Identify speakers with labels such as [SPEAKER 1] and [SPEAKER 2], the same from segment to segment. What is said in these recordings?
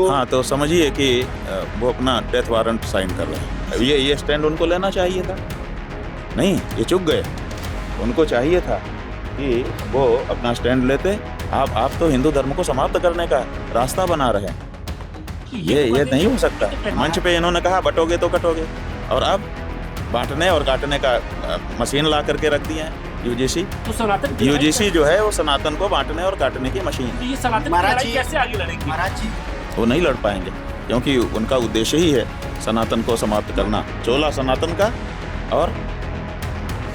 [SPEAKER 1] हाँ, तो समझिए कि वो अपना डेथ वारंट साइन कर रहे हैं। ये स्टैंड उनको लेना चाहिए था। नहीं, ये चूक गए। उनको चाहिए था कि वो अपना स्टैंड लेते। आप तो हिंदू धर्म को समाप्त करने का रास्ता बना रहे हैं। ये नहीं हो सकता। मंच पे इन्होंने कहा बटोगे तो कटोगे, और अब बांटने और काटने का मशीन ला करके रख दिए हैं। यूजीसी
[SPEAKER 2] तो सनातन
[SPEAKER 1] यूजीसी जो है वो सनातन को बांटने और काटने की मशीन है।
[SPEAKER 2] ये सनातन की लड़ाई कैसे आगे लड़ेंगे?
[SPEAKER 3] महाराज जी,
[SPEAKER 1] वो नहीं लड़ पाएंगे, क्योंकि उनका उद्देश्य ही है सनातन को समाप्त करना। चोला सनातन का और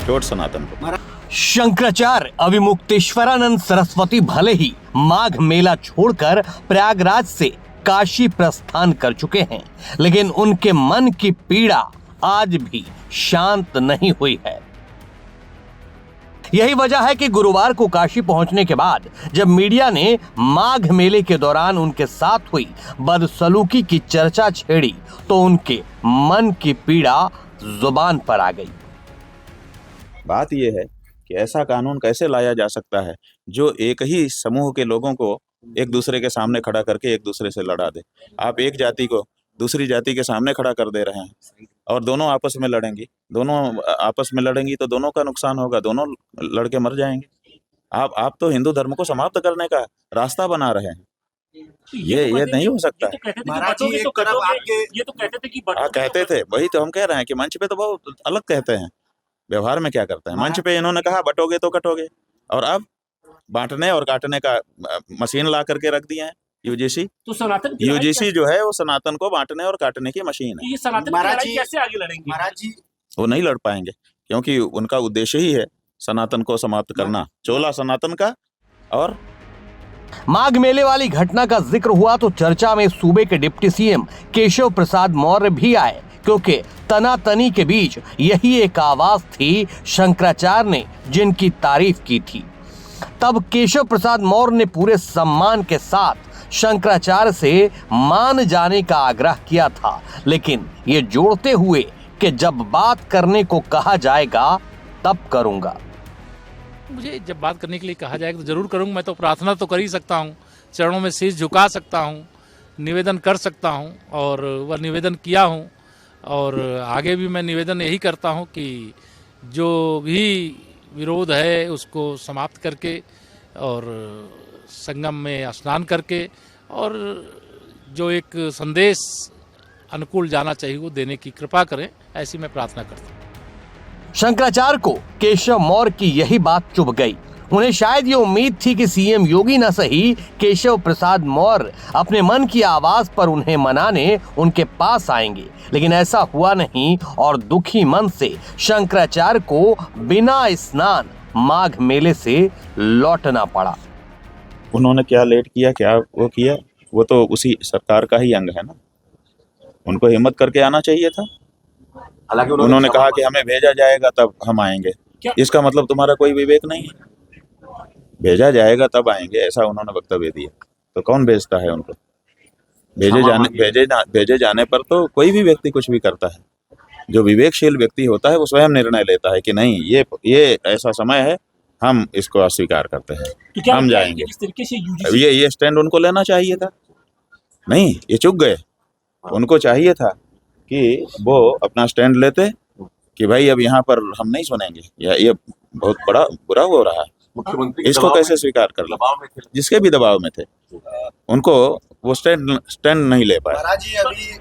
[SPEAKER 1] चोट सनातन को।
[SPEAKER 4] शंकराचार्य अविमुक्तेश्वरानंद सरस्वती भले ही माघ मेला छोड़कर प्रयागराज से काशी प्रस्थान कर चुके हैं, लेकिन उनके मन की पीड़ा आज भी शांत नहीं हुई है। यही वजह है कि गुरुवार को काशी पहुंचने के बाद जब मीडिया ने माघ मेले के दौरान उनके साथ हुई बदसलूकी की चर्चा छेड़ी तो उनके मन की पीड़ा जुबान पर आ गई।
[SPEAKER 1] बात यह है कि ऐसा कानून कैसे लाया जा सकता है जो एक ही समूह के लोगों को एक दूसरे के सामने खड़ा करके एक दूसरे से लड़ा दे। आप एक जाति को दूसरी जाति के सामने खड़ा कर दे रहे हैं और दोनों आपस में लड़ेंगी। दोनों आपस में लड़ेंगी तो दोनों का नुकसान होगा, दोनों लड़के मर जाएंगे। आप तो हिंदू धर्म को समाप्त करने का रास्ता बना रहे हैं। ये नहीं हो सकता।
[SPEAKER 3] महाराज जी, एक तरफ आपके
[SPEAKER 2] ये तो कहते थे कि
[SPEAKER 1] कहते थे, वही तो हम कह रहे हैं कि मंच पे तो बहुत अलग कहते हैं, व्यवहार में क्या करते हैं। मंच पे इन्होंने कहा बटोगे तो कटोगे, और अब बांटने और काटने का मशीन ला करके रख दिए हैं। यूजीसी
[SPEAKER 2] तो सनातन की
[SPEAKER 1] यूजीसी जो है वो सनातन को बांटने और काटने की मशीन है।
[SPEAKER 2] ये सनातन की
[SPEAKER 3] महाराज
[SPEAKER 2] लड़ाई
[SPEAKER 3] जी,
[SPEAKER 2] कैसे आगे लड़ेंगे?
[SPEAKER 3] महाराज जी,
[SPEAKER 1] वो नहीं लड़ पाएंगे, क्योंकि उनका उद्देश्य ही है सनातन को समाप्त करना। चोला सनातन का और
[SPEAKER 4] माघ मेले वाली घटना का जिक्र हुआ तो चर्चा में सूबे के डिप्टी सीएम केशव प्रसाद मौर्य भी आए, क्योंकि तनातनी के बीच यही एक आवाज थी शंकराचार्य ने जिनकी तारीफ की थी। तब केशव प्रसाद मौर्य ने पूरे सम्मान के साथ शंकराचार्य से मान जाने का आग्रह किया था, लेकिन ये जोड़ते हुए कि जब बात करने को कहा जाएगा तब करूंगा।
[SPEAKER 5] मुझे जब बात करने के लिए कहा जाएगा तो जरूर करूंगा। मैं तो प्रार्थना तो कर ही सकता हूँ, चरणों में शीश झुका सकता हूँ, निवेदन कर सकता हूँ, और वह निवेदन किया हूँ। और आगे भी मैं निवेदन यही करता हूँ कि जो भी विरोध है उसको समाप्त करके और संगम में स्नान करके और जो एक संदेश अनुकूल जाना चाहिए वो देने की कृपा करें, ऐसी मैं प्रार्थना करता हूँ।
[SPEAKER 4] शंकराचार्य को केशव मौर्य की यही बात चुभ गई। उन्हें शायद ये उम्मीद थी कि सीएम योगी न सही केशव प्रसाद मौर्य अपने मन की आवाज पर उन्हें मनाने उनके पास आएंगे, लेकिन ऐसा हुआ नहीं और दुखी मन से शंकराचार्य को बिना स्नान माघ मेले से लौटना पड़ा।
[SPEAKER 1] उन्होंने क्या लेट किया, क्या वो किया, वो तो उसी सरकार का ही अंग है ना। उनको हिम्मत करके आना चाहिए था।
[SPEAKER 3] हालांकि
[SPEAKER 1] उन्होंने कहा कि हमें भेजा जाएगा तब हम आएंगे। इसका मतलब तुम्हारा कोई विवेक नहीं है। भेजा जाएगा तब आएंगे, ऐसा उन्होंने वक्तव्य दिया। तो कौन भेजता है उनको? भेजे जाने पर तो कोई भी व्यक्ति कुछ भी करता है। जो विवेकशील व्यक्ति होता है वो स्वयं निर्णय लेता है कि नहीं, ये ऐसा समय है, हम इसको अस्वीकार करते हैं,
[SPEAKER 2] तो क्या
[SPEAKER 1] हम जाएंगे।
[SPEAKER 2] इस तरीके से यूजीसी
[SPEAKER 1] ये स्टैंड उनको लेना चाहिए था। नहीं, ये चूक गए। उनको चाहिए था कि वो अपना स्टैंड लेते कि भाई अब यहाँ पर हम नहीं सुनेंगे, या ये बहुत बड़ा बुरा हो रहा है,
[SPEAKER 3] मुख्यमंत्री
[SPEAKER 1] इसको कैसे स्वीकार कर लो। जिसके भी दबाव में थे उनको वो स्टैंड नहीं ले पाए।
[SPEAKER 3] महाराज जी, अभी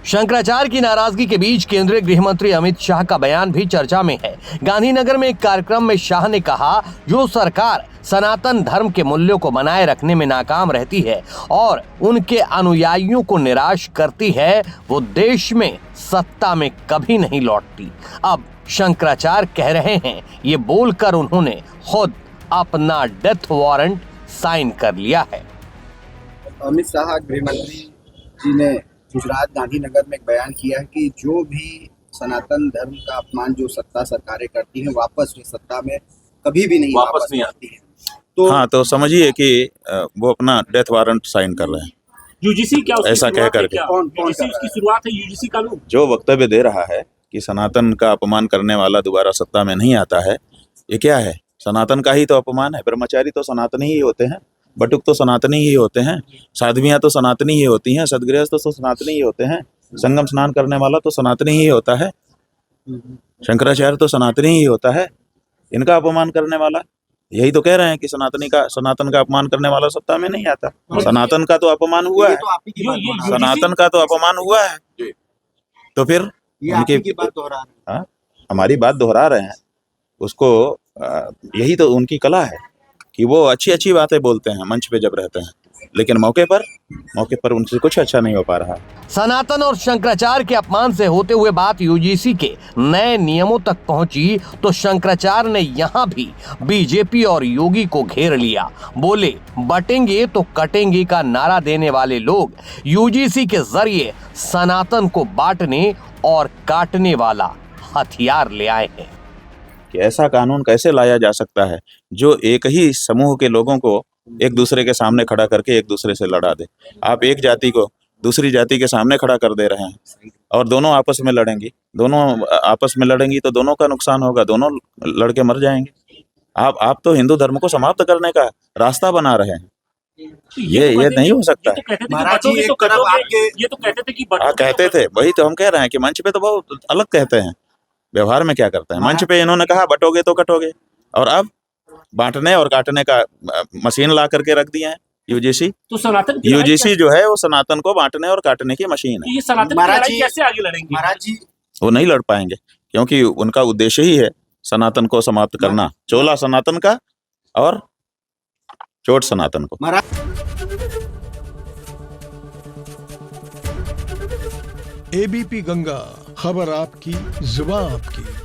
[SPEAKER 4] शंकराचार्य की नाराजगी के बीच केंद्रीय गृह मंत्री अमित शाह का बयान भी चर्चा में है। गांधीनगर में एक कार्यक्रम में शाह ने कहा, जो सरकार सनातन धर्म के मूल्यों को बनाए रखने में नाकाम रहती है और उनके अनुयायियों को निराश करती है, वो देश में सत्ता में कभी नहीं लौटती। अब शंकराचार्य कह रहे हैं, ये बोलकर उन्होंने खुद अपना डेथ वारंट साइन कर लिया है।
[SPEAKER 6] अमित शाह गृह मंत्री जी ने गुजरात गांधीनगर में एक बयान किया है कि जो भी सनातन धर्म का अपमान जो सत्ता सरकारें करती हैं, वापस वे सत्ता में कभी भी नहीं वापस नहीं आती है। तो
[SPEAKER 1] हाँ, तो समझिए कि वो अपना डेथ वारंट साइन कर रहे हैं।
[SPEAKER 2] यूजीसी क्या उसकी
[SPEAKER 1] ऐसा कह
[SPEAKER 2] शुरुआत है
[SPEAKER 1] करके।
[SPEAKER 2] क्या?
[SPEAKER 6] कौन
[SPEAKER 2] यूजीसी उसकी शुरुआत है, यूजीसी कानून।
[SPEAKER 1] जो वक्तव्य दे रहा है कि सनातन का अपमान करने वाला दोबारा सत्ता में नहीं आता है, ये क्या है? सनातन का ही तो अपमान है। ब्रह्मचारी तो सनातनी ही होते हैं। बटुक तो सनातनी ही होते हैं, साध्वियाँ तो सनातनी ही होती हैं, सदगृहस्थ तो सनातनी ही होते हैं, संगम स्नान करने वाला तो सनातनी ही होता है, शंकराचार्य तो सनातनी ही होता है। इनका अपमान करने वाला, यही तो कह रहे हैं कि सनातन का अपमान करने वाला सत्ता में नहीं आता। सनातन का तो अपमान हुआ है,
[SPEAKER 6] तो आप ही की बात दोहरा रहे
[SPEAKER 1] सनातन का तो अपमान हुआ है,
[SPEAKER 3] जी।
[SPEAKER 1] तो फिर
[SPEAKER 6] हैं। ये आप ही
[SPEAKER 1] उनकी
[SPEAKER 6] की बात दोहरा रहे हैं।
[SPEAKER 1] हाँ, हमारी बात दोहरा रहे हैं उसको। यही तो उनकी कला है कि वो अच्छी अच्छी बातें बोलते हैं मंच पे जब रहते हैं, लेकिन मौके पर उनसे कुछ अच्छा नहीं हो पा रहा।
[SPEAKER 4] सनातन और शंकराचार्य के अपमान से होते हुए बात यूजीसी के नए नियमों तक पहुंची तो शंकराचार्य ने यहां भी बीजेपी और योगी को घेर लिया। बोले बटेंगे तो कटेंगे का नारा देने वाले लोग यूजीसी के जरिए सनातन को बांटने और काटने वाला हथियार ले आए हैं।
[SPEAKER 1] कि ऐसा कानून कैसे लाया जा सकता है जो एक ही समूह के लोगों को एक दूसरे के सामने खड़ा करके एक दूसरे से लड़ा दे। आप एक जाति को दूसरी जाति के सामने खड़ा कर दे रहे हैं और दोनों आपस में लड़ेंगी, तो दोनों का नुकसान होगा, दोनों लड़के मर जाएंगे। आप तो हिंदू धर्म को समाप्त करने का रास्ता बना रहे हैं। ये नहीं हो सकता है।
[SPEAKER 6] महाराज जी, एक तरफ आपके
[SPEAKER 2] ये तो कहते थे कि
[SPEAKER 1] कहते थे, वही तो हम कह रहे हैं कि मंच पे तो बहुत अलग कहते हैं, व्यवहार में क्या करते हैं। मंच पे इन्होंने कहा बटोगे तो कटोगे, और अब बांटने और काटने का मशीन ला करके रख दिए हैं यूजीसी।
[SPEAKER 2] तो सनातन की लड़ाई
[SPEAKER 1] यूजीसी जो है वो सनातन को बांटने और काटने की मशीन
[SPEAKER 2] कैसे-
[SPEAKER 1] है।
[SPEAKER 2] ये सनातन की
[SPEAKER 6] महाराज
[SPEAKER 2] लड़ाई
[SPEAKER 6] जी-
[SPEAKER 2] कैसे आगे लड़ेंगे?
[SPEAKER 6] महाराज जी,
[SPEAKER 1] वो नहीं लड़ पाएंगे क्योंकि उनका उद्देश्य ही है सनातन को समाप्त करना, चोला सनातन का और चोट सनातन को।
[SPEAKER 6] महाराज
[SPEAKER 7] एबीपी गंगा, खबर आपकी, जुबान आपकी।